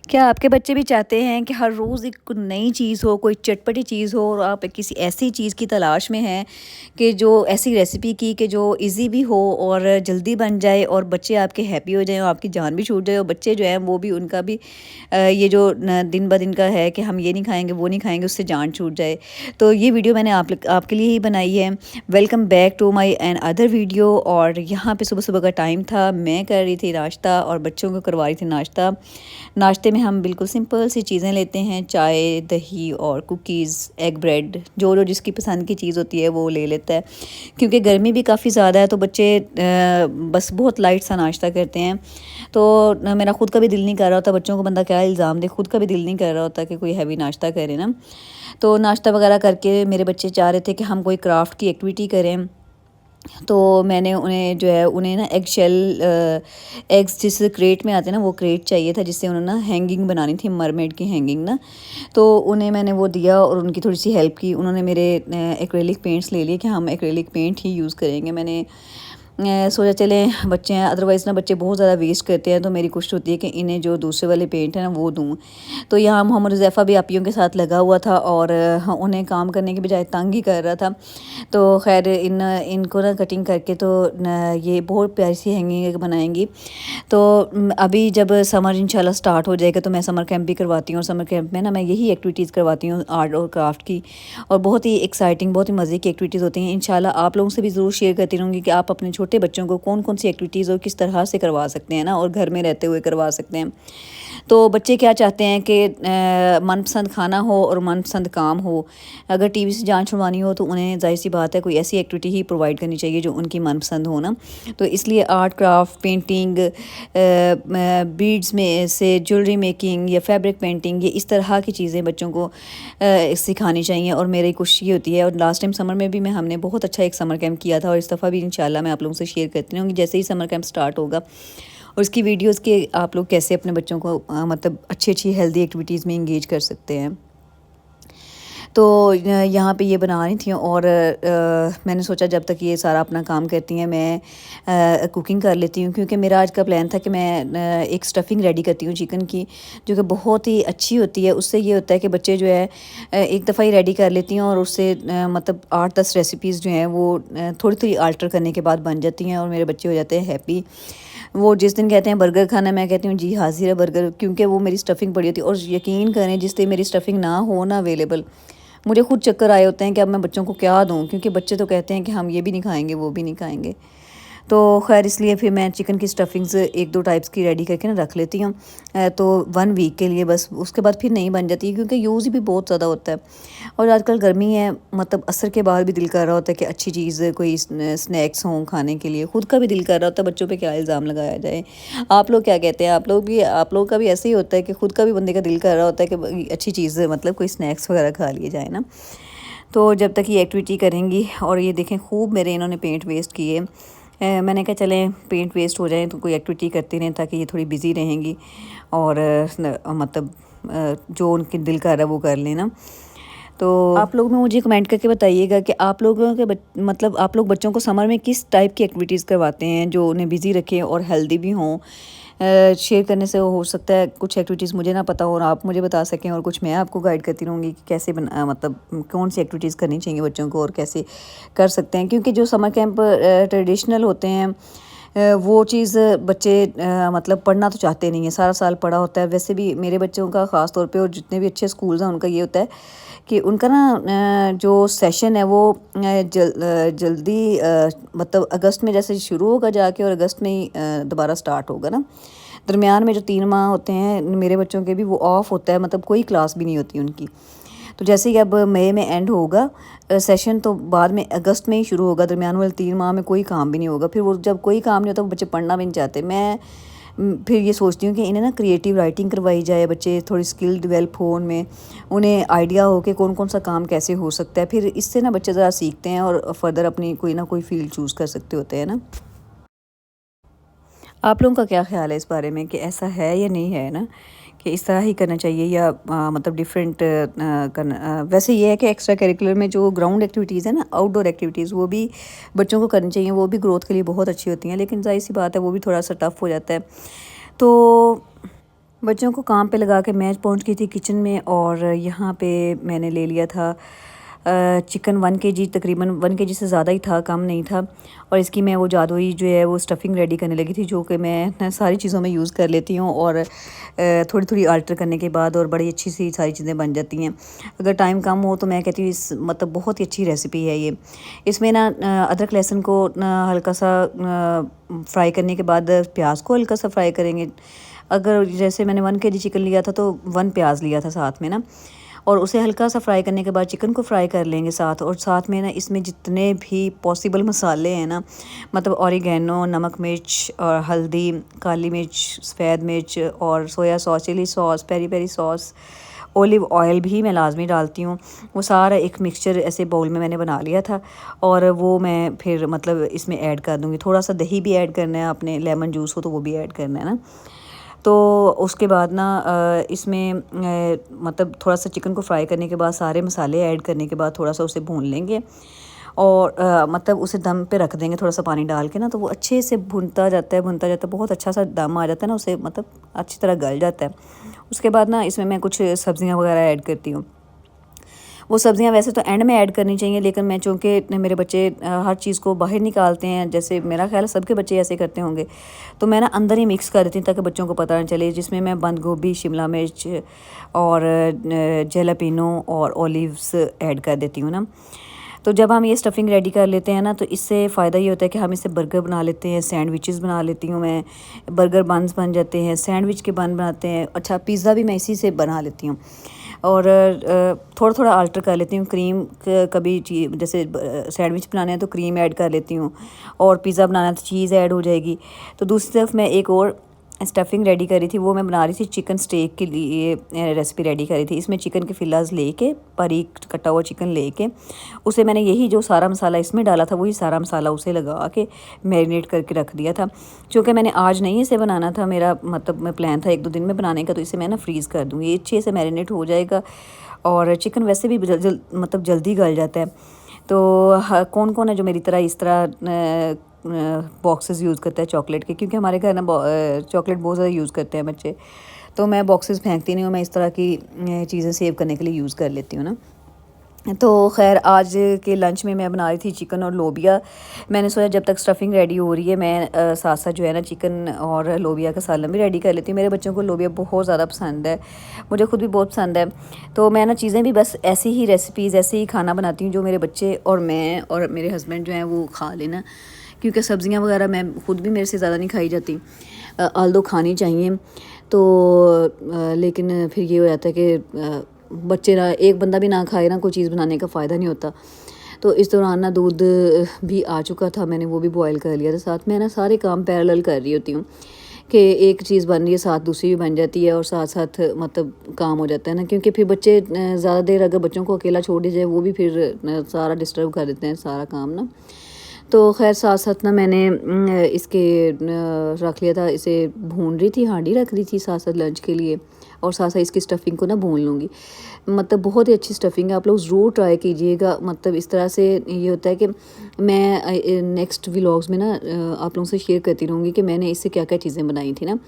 क्या आपके बच्चे भी चाहते हैं कि हर रोज़ एक नई चीज़ हो, कोई चटपटी चीज़ हो और आप किसी ऐसी चीज़ की तलाश में हैं कि जो ऐसी रेसिपी की कि जो इजी भी हो और जल्दी बन जाए और बच्चे आपके हैप्पी हो जाएं और आपकी जान भी छूट जाए और बच्चे जो हैं वो भी उनका भी ये जो दिन ब दिन का है कि हम ये नहीं खाएंगे वो नहीं खाएंगे उससे जान छूट जाए। तो ये वीडियो मैंने आपके लिए ही बनाई है। Welcome back to my another video. और यहाँ पे सुबह सुबह का टाइम था, मैं कर रही थी नाश्ता और बच्चों को करवा रही थी नाश्ता। नाश्ते में हम बिल्कुल सिंपल सी चीज़ें लेते हैं, चाय, दही और कुकीज़, एग ब्रेड, जो जो जिसकी पसंद की चीज़ होती है वो ले लेता है। क्योंकि गर्मी भी काफ़ी ज़्यादा है तो बच्चे बस बहुत लाइट सा नाश्ता करते हैं। तो मेरा ख़ुद का भी दिल नहीं कर रहा होता, बच्चों को बंदा क्या इल्ज़ाम दे, खुद का भी दिल नहीं कर रहा होता कि कोई हैवी नाश्ता करे ना। तो नाश्ता वगैरह करके मेरे बच्चे चाह रहे थे कि हम कोई क्राफ्ट की एक्टिविटी करें। तो मैंने उन्हें जो है उन्हें ना एग शेल एग्स जिस क्रेट में आते हैं ना वो क्रेट चाहिए था, जिससे उन्होंने ना हैंगिंग बनानी थी, मरमेड की हैंगिंग ना। तो उन्हें मैंने वो दिया और उनकी थोड़ी सी हेल्प की। उन्होंने मेरे एक्रेलिक पेंट्स ले लिए कि हम एक्रेलिक पेंट ही यूज़ करेंगे। मैंने सोचा चलें बच्चे हैं, अदरवाइज़ ना बच्चे बहुत ज़्यादा वेस्ट करते हैं, तो मेरी कोशिश होती है कि इन्हें जो दूसरे वाले पेंट है ना वो दूँ। तो यहाँ मोहम्मद हुज़ैफ़ा भी आपियों के साथ लगा हुआ था और उन्हें काम करने की बजाय तंग ही कर रहा था। तो खैर इनको ना कटिंग करके तो ये बहुत प्यारी सी हैंगिंग बनाएंगी। तो अभी जब समर इंशाल्लाह स्टार्ट हो जाएगा तो मैं समर कैंप भी करवाती हूँ और समर कैंप में ना मैं यही एक्टिविटीज़ करवाती हूँ, आर्ट और क्राफ्ट की। और बहुत ही एक्साइटिंग, बहुत ही मज़े की एक्टिविटीज़ होती हैं। इंशाल्लाह आप लोगों से भी ज़रूर शेयर करती रहूँगी कि आप अपने छोटे बच्चों को कौन कौन सी एक्टिविटीज़ और किस तरह से करवा सकते हैं ना, और घर में रहते हुए करवा सकते हैं। तो बच्चे क्या चाहते हैं कि मनपसंद खाना हो और मनपसंद काम हो। अगर टीवी से जान छुड़वानी हो तो उन्हें जाहिर सी बात है कोई ऐसी एक्टिविटी ही प्रोवाइड करनी चाहिए जो उनकी मनपसंद हो ना। तो इसलिए आर्ट क्राफ्ट, पेंटिंग, बीड्स में से ज्वेलरी मेकिंग या फैब्रिक पेंटिंग, ये इस तरह की चीज़ें बच्चों को सिखानी चाहिए। और मेरी कोशिश ये होती है, और लास्ट टाइम समर में भी हमने बहुत अच्छा एक समर कैंप किया था और इस दफ़ा भी इंशाल्लाह मैं आप लोगों से शेयर करती रहूँगी जैसे ही समर कैंप स्टार्ट होगा। और उसकी वीडियोस के आप लोग कैसे अपने बच्चों को मतलब अच्छी अच्छी हेल्दी एक्टिविटीज़ में इंगेज कर सकते हैं। तो यहाँ पे ये बना रही थी और मैंने सोचा जब तक ये सारा अपना काम करती हैं मैं कुकिंग कर लेती हूँ। क्योंकि मेरा आज का प्लान था कि मैं एक स्टफ़िंग रेडी करती हूँ चिकन की, जो कि बहुत ही अच्छी होती है। उससे ये होता है कि बच्चे जो है एक दफ़ा ही रेडी कर लेती हैं और उससे मतलब 8-10 रेसिपीज़ जो हैं वो थोड़ी थोड़ी आल्टर करने के बाद बन जाती हैं और मेरे बच्चे हो जाते हैं हैप्पी। वो जिस दिन कहते हैं बर्गर खाना, मैं कहती हूँ जी हाज़िर है बर्गर, क्योंकि वो मेरी स्टफ़िंग पड़ी होती है। और यकीन करें जिस दिन मेरी स्टफ़िंग ना हो ना अवेलेबल, मुझे खुद चक्कर आए होते हैं कि अब मैं बच्चों को क्या दूँ, क्योंकि बच्चे तो कहते हैं कि हम ये भी नहीं खाएँगे वो भी नहीं खाएँगे। तो खैर इसलिए फिर मैं चिकन की स्टफ़िंग्स 1-2 टाइप्स की रेडी करके ना रख लेती हूँ। तो 1 वीक के लिए बस, उसके बाद फिर नहीं बन जाती क्योंकि यूज़ भी बहुत ज़्यादा होता है। और आजकल गर्मी है, मतलब असर के बाद भी दिल कर रहा होता है कि अच्छी चीज़ कोई स्नैक्स हों खाने के लिए। खुद का भी दिल कर रहा होता है, बच्चों पे क्या इल्ज़ाम लगाया जाए। आप लोग क्या कहते हैं? आप लोगों का भी ऐसे ही होता है कि खुद का भी बंदे का दिल कर रहा होता है कि अच्छी चीज़ मतलब कोई स्नैक्स वगैरह खा लिए जाए ना। तो जब तक ये एक्टिविटी करेंगी, और ये देखें खूब मेरे इन्होंने पेंट वेस्ट किए। मैंने कहा चलें पेंट वेस्ट हो जाए तो कोई एक्टिविटी करती रहें ताकि ये थोड़ी बिज़ी रहेंगी और मतलब जो उनके दिल कर रहा है वो कर लें ना। तो आप लोग में मुझे कमेंट करके बताइएगा कि आप लोगों के मतलब आप लोग बच्चों को समर में किस टाइप की एक्टिविटीज़ करवाते हैं जो उन्हें बिज़ी रखें और हेल्दी भी हों। शेयर करने से हो सकता है कुछ एक्टिविटीज़ मुझे ना पता हो और आप मुझे बता सकें, और कुछ मैं आपको गाइड करती रहूँगी कि कैसे मतलब कौन सी एक्टिविटीज़ करनी चाहिए बच्चों को और कैसे कर सकते हैं। क्योंकि जो समर कैंप ट्रेडिशनल होते हैं वो चीज़ बच्चे मतलब पढ़ना तो चाहते नहीं है, सारा साल पढ़ा होता है। वैसे भी मेरे बच्चों का ख़ास तौर पे और जितने भी अच्छे स्कूल्स हैं उनका ये होता है कि उनका ना जो सेशन है वो जल्दी मतलब अगस्त में जैसे शुरू होगा जाके और अगस्त में ही दोबारा स्टार्ट होगा ना। दरमियान में जो 3 माह होते हैं मेरे बच्चों के भी वो ऑफ होता है, मतलब कोई क्लास भी नहीं होती उनकी। तो जैसे कि अब मई में एंड होगा सेशन, तो बाद में अगस्त में ही शुरू होगा। दरमियान वाले 3 माह में कोई काम भी नहीं होगा। फिर वो जब कोई काम नहीं होता वो बच्चे पढ़ना भी नहीं चाहते। मैं फिर ये सोचती हूँ कि इन्हें ना क्रिएटिव राइटिंग करवाई जाए, बच्चे थोड़ी स्किल डेवलप हो उनमें, उन्हें आइडिया हो कि कौन कौन सा काम कैसे हो सकता है। फिर इससे ना बच्चे ज़रा सीखते हैं और फर्दर अपनी कोई ना कोई फील्ड चूज़ कर सकते होते हैं ना। आप लोगों का क्या ख्याल है इस बारे में कि ऐसा है या नहीं है ना, कि इस तरह ही करना चाहिए या मतलब डिफरेंट करना। वैसे ये है कि एक्स्ट्रा करिकुलर में जो ग्राउंड एक्टिविटीज़ है ना, आउटडोर एक्टिविटीज़, वो भी बच्चों को करनी चाहिए, वो भी ग्रोथ के लिए बहुत अच्छी होती हैं। लेकिन जाहिर सी बात है वो भी थोड़ा सा टफ हो जाता है। तो बच्चों को काम पे लगा के मैं पहुंच गई थी किचन में और यहाँ पे मैंने ले लिया था चिकन 1 kg, तकरीबन 1 kg से ज़्यादा ही था, कम नहीं था। और इसकी मैं वो जादुई जो है वो स्टफ़िंग रेडी करने लगी थी, जो कि मैं सारी चीज़ों में यूज़ कर लेती हूँ और थोड़ी थोड़ी अल्टर करने के बाद और बड़ी अच्छी सी सारी चीज़ें बन जाती हैं। अगर टाइम कम हो तो मैं कहती हूँ इस मतलब बहुत ही अच्छी रेसिपी है ये। इसमें ना अदरक लहसुन को हल्का सा फ्राई करने के बाद प्याज को हल्का सा फ्राई करेंगे। अगर जैसे मैंने 1 kg चिकन लिया था तो 1 प्याज लिया था साथ में ना, और उसे हल्का सा फ्राई करने के बाद चिकन को फ्राई कर लेंगे साथ। और साथ में ना इसमें जितने भी पॉसिबल मसाले हैं ना, मतलब ऑरिगेनो, नमक मिर्च और हल्दी, काली मिर्च, सफ़ेद मिर्च और soya sauce, chilli sauce, peri peri sauce, olive oil भी मैं लाजमी डालती हूँ। वो सारा एक मिक्सचर ऐसे बाउल में मैंने बना लिया था और वो मैं फिर मतलब इसमें ऐड कर दूँगी। थोड़ा सा दही भी ऐड करना है, आपने लेमन जूस हो तो वो भी ऐड करना है ना। तो उसके बाद ना इसमें मतलब थोड़ा सा चिकन को फ्राई करने के बाद सारे मसाले ऐड करने के बाद थोड़ा सा उसे भून लेंगे और मतलब उसे दम पे रख देंगे थोड़ा सा पानी डाल के ना, तो वो अच्छे से भुनता जाता है, बहुत अच्छा सा दम आ जाता है ना, उसे मतलब अच्छी तरह गल जाता है। उसके बाद ना इसमें मैं कुछ सब्जियां वगैरह ऐड करती हूँ। वो सब्जियां वैसे तो एंड में ऐड करनी चाहिए, लेकिन मैं चूँकि मेरे बच्चे हर चीज़ को बाहर निकालते हैं, जैसे मेरा ख्याल है सबके बच्चे ऐसे करते होंगे, तो मैं ना अंदर ही मिक्स कर देती हूँ ताकि बच्चों को पता ना चले। जिसमें मैं बंद गोभी, शिमला मिर्च और जैलापिनो और ओलिव्स ऐड कर देती हूँ ना। तो जब हम ये स्टफ़िंग रेडी कर लेते हैं ना, तो इससे फ़ायदा ये होता है कि हम इससे बर्गर बना लेते हैं, सैंडविचेस बना लेती हूँ मैं, बर्गर बन्स बन जाते हैं, सैंडविच के बन बनाते हैं। अच्छा, पिज़्ज़ा भी मैं इसी से बना लेती हूँ और थोड़ा थोड़ा अल्टर कर लेती हूँ। क्रीम कभी जैसे सैंडविच बनाने हैं तो क्रीम ऐड कर लेती हूँ, और पिज़्ज़ा बनाना है तो चीज़ ऐड हो जाएगी। तो दूसरी तरफ मैं एक और स्टफ़िंग रेडी करी थी, वो मैं बना रही थी चिकन स्टेक के लिए, रेसिपी रेडी करी थी। इसमें चिकन के फिलास लेके, बारीक कटा हुआ चिकन लेके, उसे मैंने यही जो सारा मसाला इसमें डाला था वही सारा मसाला उसे लगा के मैरिनेट करके रख दिया था। क्योंकि मैंने आज नहीं इसे बनाना था, मेरा मतलब मैं प्लान था 1-2 दिन में बनाने का, तो इसे मैं ना फ्रीज़ कर दूँगी, अच्छे से मैरिनेट हो जाएगा। और चिकन वैसे भी मतलब जल्दी गल जाता है। तो कौन कौन है जो मेरी तरह इस तरह बॉक्सेस यूज़ करता है चॉकलेट के, क्योंकि हमारे घर ना चॉकलेट बहुत ज़्यादा यूज़ करते हैं बच्चे, तो मैं बॉक्सेस फेंकती नहीं हूँ, मैं इस तरह की चीज़ें सेव करने के लिए यूज़ कर लेती हूँ ना। तो खैर आज के लंच में मैं बना रही थी चिकन और लोबिया। मैंने सोचा जब तक स्टफ़िंग रेडी हो रही है मैं साथ साथ जो है ना चिकन और लोबिया का सालन भी रेडी कर लेती हूँ। मेरे बच्चों को लोबिया बहुत ज़्यादा पसंद है, मुझे खुद भी बहुत पसंद है। तो मैं ना चीज़ें भी बस ऐसी ही रेसिपीज़, ऐसे ही खाना बनाती हूँ जो मेरे बच्चे और मैं और मेरे हस्बैंड जो हैं वो खा लेना, क्योंकि सब्ज़ियाँ वगैरह मैं खुद भी मेरे से ज़्यादा नहीं खाई जाती, आल्दो खानी चाहिए। तो लेकिन फिर ये हो जाता है कि बच्चे ना, एक बंदा भी ना खाए ना, कोई चीज़ बनाने का फ़ायदा नहीं होता। तो इस दौरान ना दूध भी आ चुका था, मैंने वो भी बॉयल कर लिया था। साथ में ना सारे काम पैरेलल कर रही होती हूँ कि एक चीज़ बन रही है साथ दूसरी भी बन जाती है और साथ साथ मतलब काम हो जाता है ना, क्योंकि फिर बच्चे ज़्यादा देर अगर बच्चों को अकेला छोड़ दिया जाए वो भी फिर सारा डिस्टर्ब कर देते हैं सारा काम ना। तो खैर साथ साथ ना मैंने इसके रख लिया था, इसे भून रही थी, हांडी रख दी थी साथ साथ लंच के लिए, और साथ साथ इसकी स्टफ़िंग को ना भून लूँगी। मतलब बहुत ही अच्छी स्टफ़िंग है, आप लोग ज़रूर ट्राई कीजिएगा। मतलब इस तरह से ये होता है कि मैं नेक्स्ट व्लॉग्स में ना आप लोगों से शेयर करती रहूँगी कि मैंने इससे क्या क्या चीज़ें बनाई थी ना।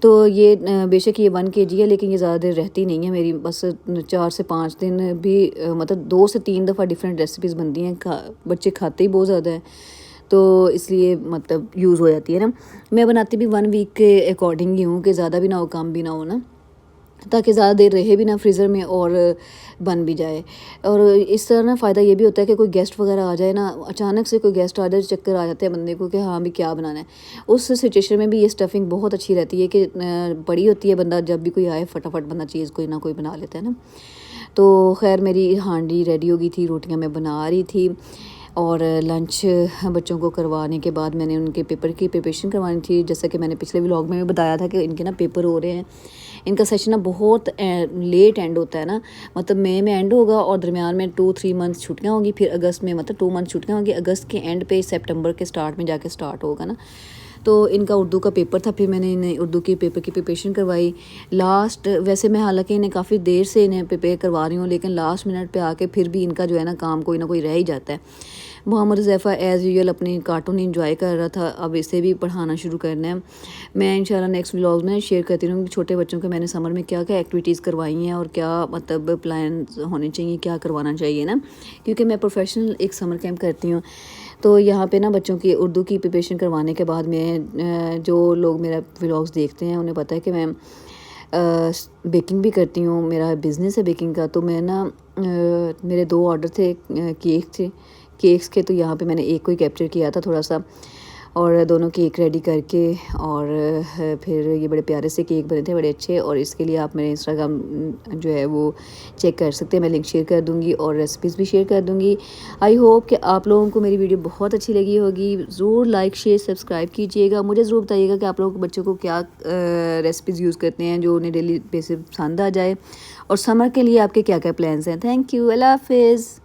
तो ये बेशक ये 1 kg है, लेकिन ये ज़्यादा देर रहती नहीं है मेरी, बस 4 से 5 दिन भी मतलब 2 से 3 दफ़ा डिफरेंट रेसिपीज़ बनती हैं। बच्चे खाते ही बहुत ज़्यादा हैं, तो इसलिए मतलब यूज़ हो जाती है ना। मैं बनाती भी 1 वीक के अकॉर्डिंग ही हूँ कि ज़्यादा भी ना हो, कम भी ना हो ना, ताकि ज़्यादा देर रहे भी ना फ्रीज़र में और बन भी जाए। और इस तरह ना फ़ायदा ये भी होता है कि कोई गेस्ट वगैरह आ जाए ना, अचानक से कोई गेस्ट आ जाए, चक्कर आ जाते हैं बंदे को कि हाँ भी क्या बनाना है। उस सिचुएशन में भी ये स्टफ़िंग बहुत अच्छी रहती है कि बड़ी होती है, बंदा जब भी कोई आए फटाफट बंदा चीज़ कोई ना कोई बना लेता है ना। तो खैर मेरी हांडी रेडी हो गई थी, रोटियाँ मैं बना रही थी, और लंच बच्चों को करवाने के बाद मैंने उनके पेपर की प्रिपरेशन करवानी थी। जैसा कि मैंने पिछले व्लॉग में भी बताया था कि इनके ना पेपर हो रहे हैं। इनका सेशन ना बहुत लेट एंड होता है ना, मतलब मई में एंड होगा और दरमियान में 2-3 मंथ्स छुट्टियाँ होंगी, फिर अगस्त में मतलब 2 मंथ छुट्टियाँ होंगी, अगस्त के एंड पे सितंबर के स्टार्ट में जाके स्टार्ट होगा ना। तो इनका उर्दू का पेपर था, फिर मैंने इन्हें उर्दू के पेपर की प्रिपरेशन करवाई। लास्ट वैसे मैं हालांकि इन्हें काफ़ी देर से इन्हें प्रिपेयर करवा रही हूँ, लेकिन लास्ट मिनट पे आके फिर भी इनका जो है ना काम कोई ना कोई रह ही जाता है। मोहम्मद ज़ैफ़ा एज़ यूजुअल अपने कार्टून इंजॉय कर रहा था, अब इसे भी पढ़ाना शुरू करना है। मैं इंशाल्लाह नेक्स्ट व्लॉग में शेयर करती रहूँगी छोटे बच्चों को मैंने समर में क्या क्या एक्टिविटीज़ करवाई हैं और क्या मतलब प्लान होने चाहिए, क्या करवाना चाहिए ना, क्योंकि मैं प्रोफेशनल एक समर कैंप करती हूँ। तो यहाँ पे ना बच्चों की उर्दू की प्रिपरेशन करवाने के बाद मैं जो लोग मेरा व्लॉग्स देखते हैं उन्हें पता है कि मैं बेकिंग भी करती हूँ, मेरा बिज़नेस है बेकिंग का। तो मैं ना मेरे 2 ऑर्डर थे केक्स के, तो यहाँ पे मैंने एक को ही कैप्चर किया था थोड़ा सा, और दोनों केक रेडी करके और फिर ये बड़े प्यारे से केक बने थे, बड़े अच्छे। और इसके लिए आप मेरे इंस्टाग्राम जो है वो चेक कर सकते हैं, मैं लिंक शेयर कर दूँगी और रेसिपीज़ भी शेयर कर दूँगी। आई होप कि आप लोगों को मेरी वीडियो बहुत अच्छी लगी होगी। ज़रूर लाइक शेयर सब्सक्राइब कीजिएगा। मुझे ज़रूर बताइएगा कि आप लोगों को बच्चों को क्या रेसिपीज़ यूज़ करते हैं जो उन्हें डेली बेसिस पसंद आ जाए, और समर के लिए आपके क्या क्या प्लान्स हैं। थैंक यू, अल्लाह हाफिज़।